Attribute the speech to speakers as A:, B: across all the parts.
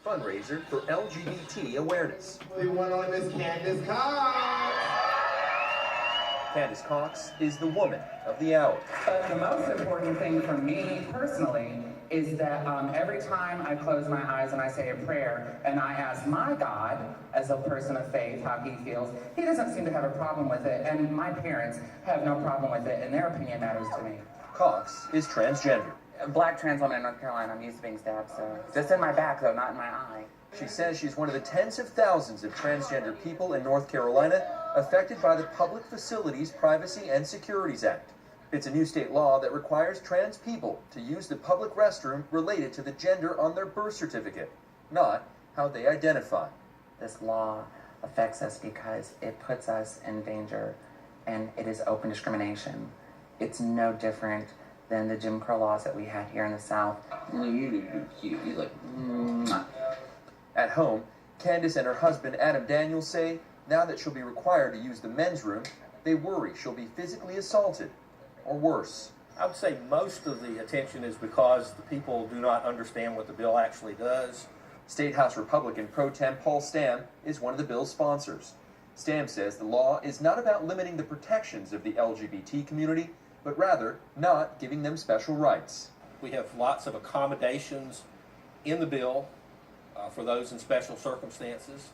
A: fundraiser for LGBT awareness.
B: The one on Miss Candace Cox.
A: Candace Cox is the woman of the hour.
C: But the most important thing for me personally is that every time I close my eyes and I say a prayer and I ask my God, as a person of faith, how he feels, he doesn't seem to have a problem with it, and my parents have no problem with it, and their opinion matters to me.
A: Cox is transgender.
C: A black trans woman in North Carolina, I'm used to being stabbed, so just in my back though, not in my eye.
A: She says she's one of the tens of thousands of transgender people in North Carolina affected by the Public Facilities Privacy and Securities Act. It's a new state law that requires trans people to use the public restroom related to the gender on their birth certificate, not how they identify.
C: This law affects us because it puts us in danger, and it is open discrimination. It's no different than the Jim Crow laws that we had here in the South. You're cute. You're like, mwah.
A: At home, Candace and her husband Adam Daniels say now that she'll be required to use the men's room, they worry she'll be physically assaulted, or worse.
D: I would say most of the attention is because the people do not understand what the bill actually does.
A: State House Republican Pro Tem Paul Stam is one of the bill's sponsors. Stam says the law is not about limiting the protections of the LGBT community, but rather not giving them special rights.
D: We have lots of accommodations in the bill for those in special circumstances,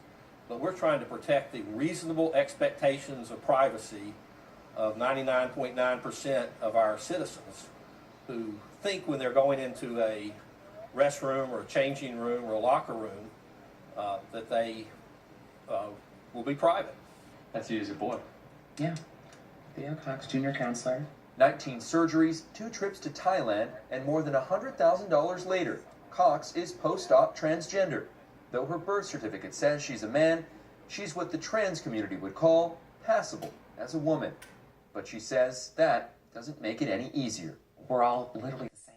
D: but we're trying to protect the reasonable expectations of privacy of 99.9% of our citizens who think when they're going into a restroom or a changing room or a locker room that they will be private.
A: That's you as a boy.
C: Yeah. Theo Cox, junior counselor.
A: 19 surgeries, 2 trips to Thailand, and more than $100,000 later, Cox is post-op transgender. Though her birth certificate says she's a man, she's what the trans community would call passable as a woman. But she says that doesn't make it any easier.
C: We're all literally the same,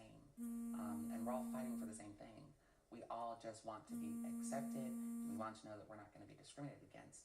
C: and we're all fighting for the same thing. We all just want to be accepted. We want to know that we're not going to be discriminated against.